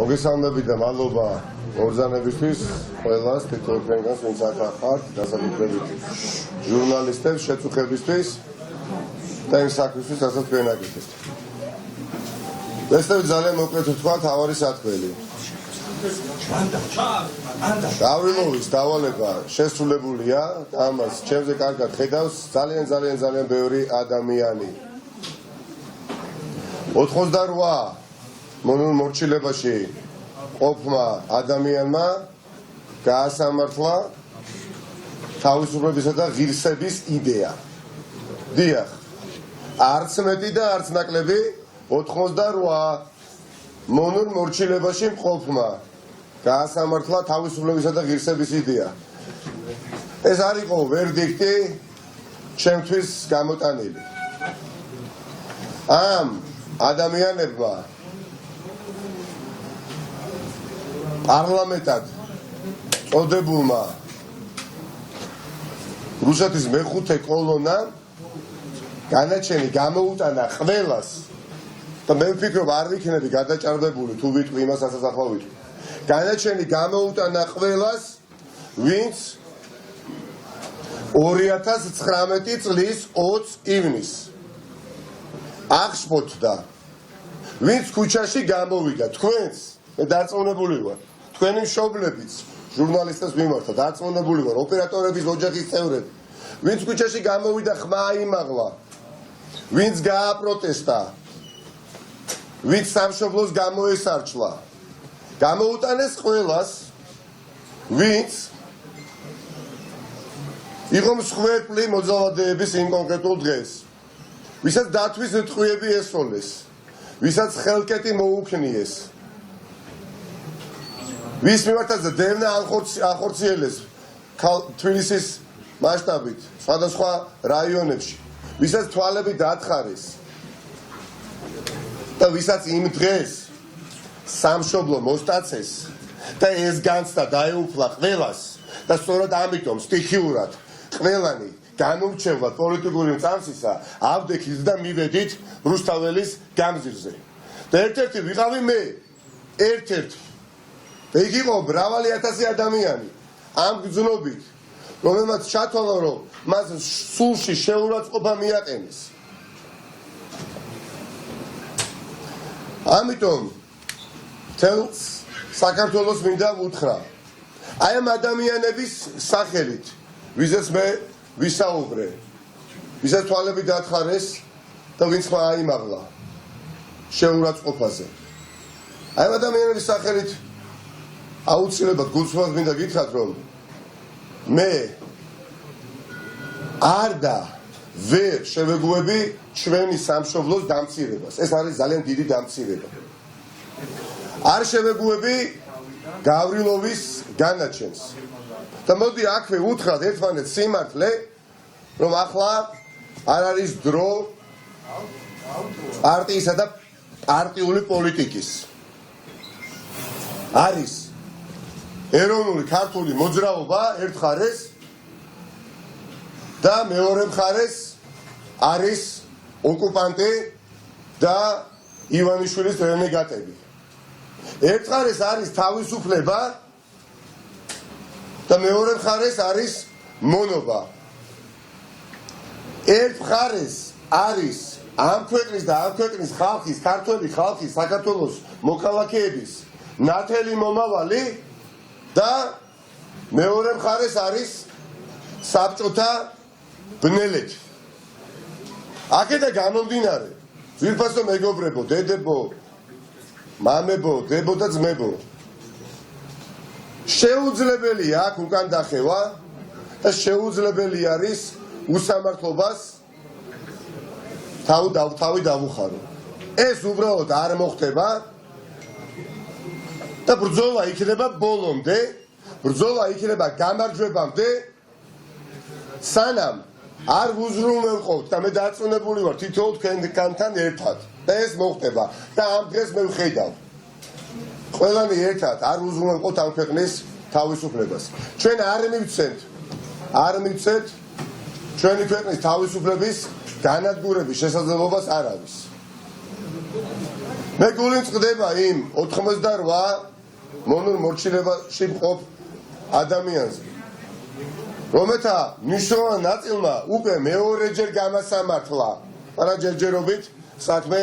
მოგესალმებით და მადლობა ორგანიზებისთვის, ყველას, თითოეულ თქვენგანს, ვინც აქ ხართ, დასაბუთებით ჟურნალისტებს, შეწუხებისთვის და იმ საქმისთვის, რასაც თქვენ აკეთებთ. ესწრებით ძალიან მოკლედ ვთქვა თავარი სათქმელი. გავრილოვის დავალება შესრულებულია და ამას ჩემზე კარგად ხედავს ძალიან ბევრი ადამიანი. 88 მონურ მორჩილებაში ყოფმა ადამიანმა გაასამართლა თავისუფლებისა და ღირსების იდეა. დიახ, არც მეტი და არც ნაკლები 88 მონურ მორჩილებაში ყოფმა გაასამართლა თავისუფლებისა და ღირსების იდეა. ეს არ იყო ვერდიქტი ჩემთვის გამოტანილი. ამ ადამიანებმა პარლამენტად წოდებულმა რუსეთის მეხუთე კოლონამ განაჩენი გამოუტანა ყველას და მე ვფიქრობ არ ვიქნები გადაჭარბებული თუ ვიტყვი იმას, რასაც ახლა ვიტყვი. განაჩენი გამოუტანა ყველას, ვინც 2019 წლის 20 ივნისს აღშფოთდა, ვინც ქუჩაში გამოვიდა. თქვენს მე დარწმუნებული ვარ, თქვენი მშობლებიც ჟურნალისტებს მიმართა, დარწმუნებული ვარ, ოპერატორების ოჯახის წევრები, ვინც ქუჩაში გამოვიდა, ხმა აიმაღლა, ვინც გააპროტესტა, ვინც სამშობლოს გამოესარჩლა, გამოუტანეს ყველას, ვინც იყო მსხვერპლი მოძალადეების იმ კონკრეტულ დღეს, ვისაც დათვის ტყვიები ესწოლეს, ვისაც ხელკეტი მოუქნიეს, ვის მიმართაც დევნა ახორციელეს თბილისის მასშტაბით, სხვადასხვა რაიონებში, ვისაც თვალები დათხარეს და ვისაც იმ დღეს სამშობლო მოსტაცეს და ეს განცდა დაეუფლა ყველას და სწორედ ამიტომ სტიქიურად ყველანი განურჩევლად პოლიტიკური მწამსისა ავდექით და მივედით რუსთაველის გამზირზე. და ერთ-ერთი ვიყავი მე, ერთ-ერთი. და იქ იყო მრავალი ათასი ადამიანი ამ გზნობით, რომელმაც ჩათვალა, რომ მას სულში შეურაცხყოფა მიაყენეს. ამიტომ მთელ საქართველოს მინდა ვუთხრა, აი ამ ადამიანების სახელით, ვიზეც მე ვისაუბრე, ვისაც თვალები დათხარეს და ვინც ხმა აიმაღლა შეურაცხყოფაზე. აი ამ ადამიანების სახელით აუცილებლად გულწრფელად მინდა გითხრათ, რომ მე არ და ვერ შევეგუები ჩვენი სამშობლოს დამცირებას. ეს არის ძალიან დიდი დამცირება. არ შევეგუები გავრილოვის განაჩენს. და მოდი აქვე უთხრათ ერთმანეთს სიმართლე, რომ ახლა არ არის დრო პარტიისა და პარტიული პოლიტიკის. არის ეროვნული ქართული მოძრაობა ერთ მხარეს და მეორე მხარეს არის ოკუპანტი და ივანიშვილის რენეგატები. ერთ მხარეს არის თავისუფლება და მეორე მხარეს არის მონობა. ერთ მხარეს არის ამ ქვეყნის და ამ ქვეყნის ხალხის, ქართველი ხალხის, საქართველოს მოქალაქეების ნათელი მომავალი და მეორე მხარეს არის საბჭოთა ბნელეთი. აქედან გამომდინარე, ძვირფასო მეგობრებო, დედებო, მამებო, დებო და ძმებო, შეუძლებელია აქ უკან დახევა და შეუძლებელი არის უსამართლობას თავი დავუხარო. ეს უბრალოდ არ მოხდება და ბრძოლა იქნება ბოლომდე, ბრძოლა იქნება გამარჯვებამდე, სანამ არ ვუზრუნველყოფთ და მე დარწმუნებული ვარ თითოეულ თქვენთან ერთად და ეს მოხდება და ამ დღეს მე ვხედავ ყველანი ერთად არ ვუზრუნველყოფთ ამ ქვეყნის თავისუფლებას. ჩვენ არ მივცეთ ჩვენი ქვეყნის თავისუფლების განადგურების შესაძლებლობას არ არის. მე გული წყდება იმ 88 მონურ მორჩილებაში მყოფ ადამიანზე, რომელთა მნიშვნელოვან ნაწილმა უკვე მეორეჯერ გამასამართლა, არა ჯერჯერობით საქმე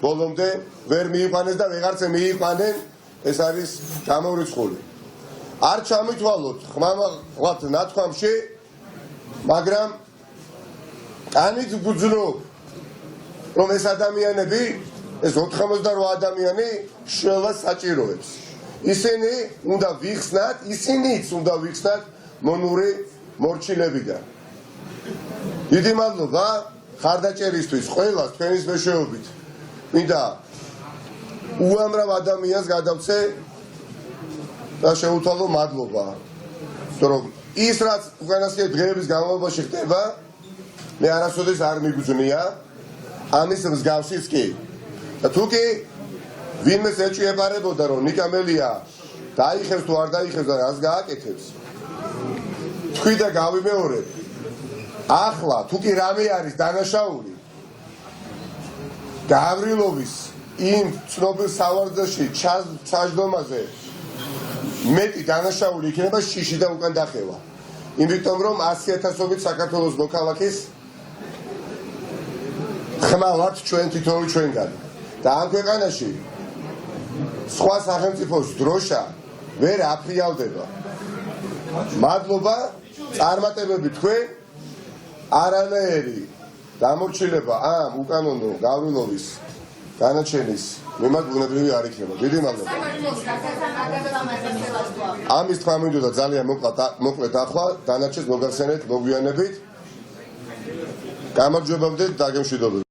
ბოლომდე ვერ მიიყვანეს და ვეღარც მიიყვანენ, ეს არის გამორიცხული. არ ჩამითვალოთ ხმამაღლად ნათქვამში, მაგრამ კანით ვგრძნობ, რომ ეს ადამიანები, ეს 88 ადამიანი შველას საჭიროებს. ისინი უნდა ვიხსნათ, ისინიც უნდა ვიხსნათ მონური მორჩილებიდან. დიდი მადლობა ხარდაჭერისთვის ყველას თქვენის მეშვეობით. მინდა უამრავ ადამიანს გადავცე და შეუთვალო მადლობა. რომ ის რაც უკანასკნელი დღეების განმავლობაში ხდება, მე არასოდეს არ მიგუძნია, ამის მსგავსიც კი. და თუ კი ვინმეს ეჭვიებარებოდა, რომ ნიკამელია დაიხევს თუ არ დაიხევს და რას გააკეთებს, თქვი და გავიმეორებ. ახლა თუ კი რამე არის დანაშაული, გავრილოვის იმ ცნობილ სავარდაში ჩაჯდომაზე მეტი დანაშაული იქნება შიში და უკან დახევა. იმიტომ რომ 100,000-ობით საქართველოს მოქალაქის ხმალად ჩვენ თითოეული ჩვენგან. და ამ ქვეყანაში სხვა სახელმწიფოს დროშა ვერ აფრიალდება. მადლობა, წარმატებები თქვენ, არანაირი დამორჩილება ამ უკანონო გავრილოვის განაჩენის მიმართ ბუნებრივი არ იქნება. დიდი მადლობა. ამის თქმა მინდოდა ძალიან მოკლედ ახლა, დანარჩენს მოგახსენეთ მოგვიანებით. გამარჯვებამდე დაგემშვიდობებით.